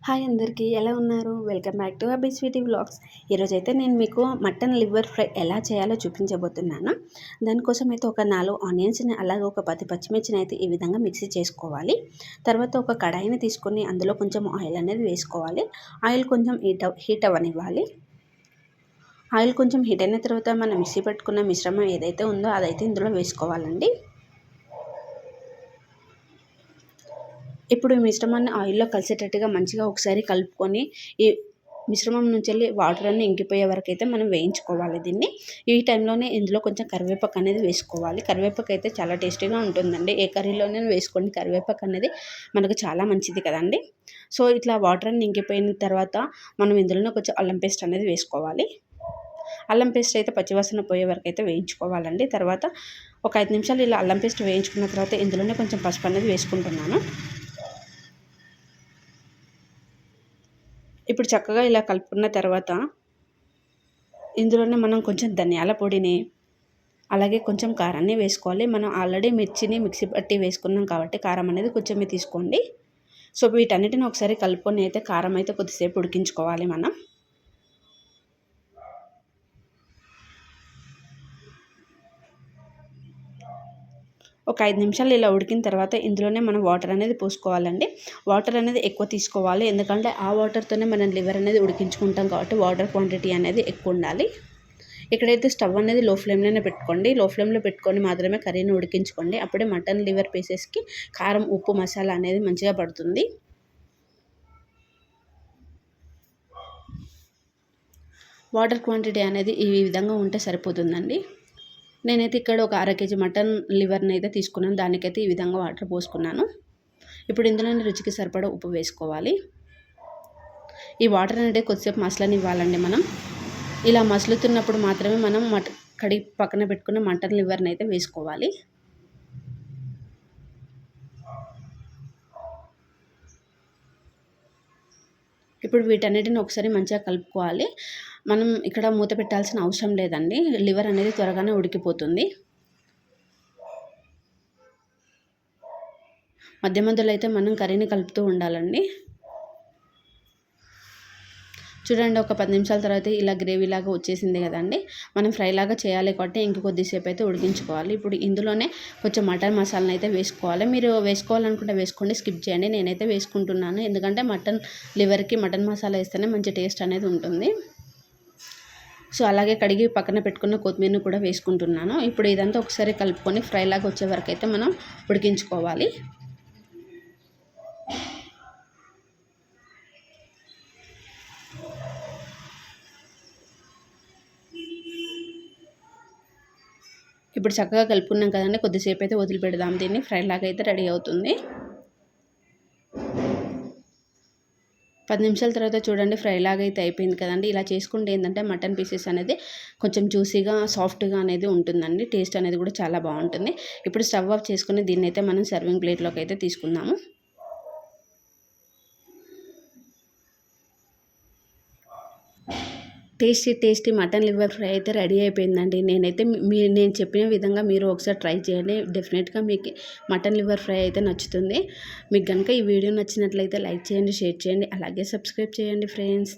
Hi అందరికీ ఎలా ఉన్నారు? Welcome back to Abby Sweety vlogs. ఈరోజైతే నేను మీకు మటన్ లివర్ ఫ్రై ఎలా చేయాలో చూపించబోతున్నాను. దానికోసం అయితే ఒక 4 ఆనియన్స్‌ని అలాగే ఒక 10 పచ్చిమిర్చిని అయితే ఈ విధంగా మిక్సీ చేసుకోవాలి. తర్వాత ఒక కడాయిని తీసుకొని అందులో కొంచెం ఆయిల్ అనేది వేసుకోవాలి. ఆయిల్ కొంచెం హీట్ అవ్వనివ్వాలి. ఆయిల్ కొంచెం హీట్ అయిన తర్వాత మనం మిక్సీ పట్టుకున్న మిశ్రమం ఏదైతే ఉందో అదైతే ఇందులో వేసుకోవాలండి. ఇప్పుడు ఈ మిశ్రమాన్ని ఆయిల్లో కలిసేటట్టుగా మంచిగా ఒకసారి కలుపుకొని ఈ మిశ్రమం నుంచి వాటర్ అన్నీ ఇంకిపోయే వరకు అయితే మనం వేయించుకోవాలి దీన్ని. ఈ టైంలోనే ఇందులో కొంచెం కరివేపాకు అనేది వేసుకోవాలి. కరివేపాకు అయితే చాలా టేస్టీగా ఉంటుందండి. ఏ కర్రీలోనే వేసుకోండి, కరివేపాకు అనేది మనకు చాలా మంచిది కదండి. సో ఇట్లా వాటర్ అన్నీ ఇంకిపోయిన తర్వాత మనం ఇందులోనే కొంచెం అల్లం పేస్ట్ అనేది వేసుకోవాలి. అల్లం పేస్ట్ అయితే పచ్చివాసన పోయే వరకు అయితే వేయించుకోవాలండి. తర్వాత ఒక 5 నిమిషాలు ఇలా అల్లం పేస్ట్ వేయించుకున్న తర్వాత ఇందులోనే కొంచెం పసుపు అనేది వేసుకుంటున్నాను. ఇప్పుడు చక్కగా ఇలా కలుపుకున్న తర్వాత ఇందులోనే మనం కొంచెం ధనియాల పొడిని అలాగే కొంచెం కారాన్ని వేసుకోవాలి. మనం ఆల్రెడీ మిర్చిని మిక్సీ పట్టి వేసుకున్నాం కాబట్టి కారం అనేది కొంచెమే తీసుకోండి. సో వీటన్నిటిని ఒకసారి కలుపుకొని అయితే కారం అయితే కొద్దిసేపు ఉడికించుకోవాలి మనం. ఒక 5 నిమిషాలు ఇలా ఉడికిన తర్వాత ఇందులోనే మనం వాటర్ అనేది పోసుకోవాలండి. వాటర్ అనేది ఎక్కువ తీసుకోవాలి, ఎందుకంటే ఆ వాటర్తోనే మనం లివర్ అనేది ఉడికించుకుంటాం కాబట్టి వాటర్ క్వాంటిటీ అనేది ఎక్కువ ఉండాలి. ఇక్కడైతే స్టవ్ అనేది లో ఫ్లేమ్లోనే పెట్టుకోండి. లో ఫ్లేమ్లో పెట్టుకొని మాత్రమే కర్రీని ఉడికించుకోండి. అప్పుడే మటన్ లివర్ పీసెస్కి కారం, ఉప్పు, మసాలా అనేది మంచిగా పడుతుంది. వాటర్ క్వాంటిటీ అనేది ఈ విధంగా ఉంటే సరిపోతుందండి. నేనైతే ఇక్కడ ఒక 1/2 కేజీ మటన్ లివర్ని అయితే తీసుకున్నాను. దానికైతే ఈ విధంగా వాటర్ పోసుకున్నాను. ఇప్పుడు ఇందులోనే రుచికి సరిపడా ఉప్పు వేసుకోవాలి. ఈ వాటర్ అనేది కొద్దిసేపు మసలనివ్వాలండి మనం. ఇలా మసులుతున్నప్పుడు మాత్రమే మనం కడిగి పక్కన పెట్టుకున్న మటన్ లివర్ని అయితే వేసుకోవాలి. ఇప్పుడు వీటన్నిటిని ఒకసారి మంచిగా కలుపుకోవాలి. మనం ఇక్కడ మూత పెట్టాల్సిన అవసరం లేదండి. లివర్ అనేది త్వరగానే ఉడికిపోతుంది. మధ్య మధ్యలో అయితే మనం కర్రీని కలుపుతూ ఉండాలండి. చూడండి, ఒక 10 నిమిషాల తర్వాత ఇలా గ్రేవీలాగా వచ్చేసింది కదండి. మనం ఫ్రైలాగా చేయాలి కాబట్టి ఇంక కొద్దిసేపు అయితే ఉడికించుకోవాలి. ఇప్పుడు ఇందులోనే కొంచెం మటన్ మసాలాను అయితే వేసుకోవాలి. మీరు వేసుకోవాలనుకుంటే వేసుకోండి, స్కిప్ చేయండి. నేనైతే వేసుకుంటున్నాను, ఎందుకంటే మటన్ లివర్కి మటన్ మసాలా వేస్తేనే మంచి టేస్ట్ అనేది ఉంటుంది. సో అలాగే కడిగి పక్కన పెట్టుకున్న కొత్తిమీరను కూడా వేసుకుంటున్నాను. ఇప్పుడు ఇదంతా ఒకసారి కలుపుకొని ఫ్రైలాగా వచ్చే వరకు అయితే మనం ఉడికించుకోవాలి. ఇప్పుడు చక్కగా కలుపుకున్నాం కదండి, కొద్దిసేపు అయితే వదిలిపెడదాం. దీన్ని ఫ్రైలాగా అయితే రెడీ అవుతుంది. 10 నిమిషాల తర్వాత చూడండి, ఫ్రైలాగా అయితే అయిపోయింది కదండి. ఇలా చేసుకుంటే ఏంటంటే మటన్ పీసెస్ అనేది కొంచెం జ్యూసీగా, సాఫ్ట్గా అనేది ఉంటుందండి. టేస్ట్ అనేది కూడా చాలా బాగుంటుంది. ఇప్పుడు స్టవ్ ఆఫ్ చేసుకుని దీన్ని అయితే మనం సర్వింగ్ ప్లేట్లోకి అయితే తీసుకుందాము. టేస్టీ మటన్ లివర్ ఫ్రై అయితే రెడీ అయిపోయిందండి. నేను చెప్పిన విధంగా మీరు ఒకసారి ట్రై చేయండి. డెఫినెట్గా మీకు మటన్ లివర్ ఫ్రై అయితే నచ్చుతుంది. మీకు కనుక ఈ వీడియో నచ్చినట్లయితే లైక్ చేయండి, షేర్ చేయండి, అలాగే సబ్స్క్రైబ్ చేయండి ఫ్రెండ్స్.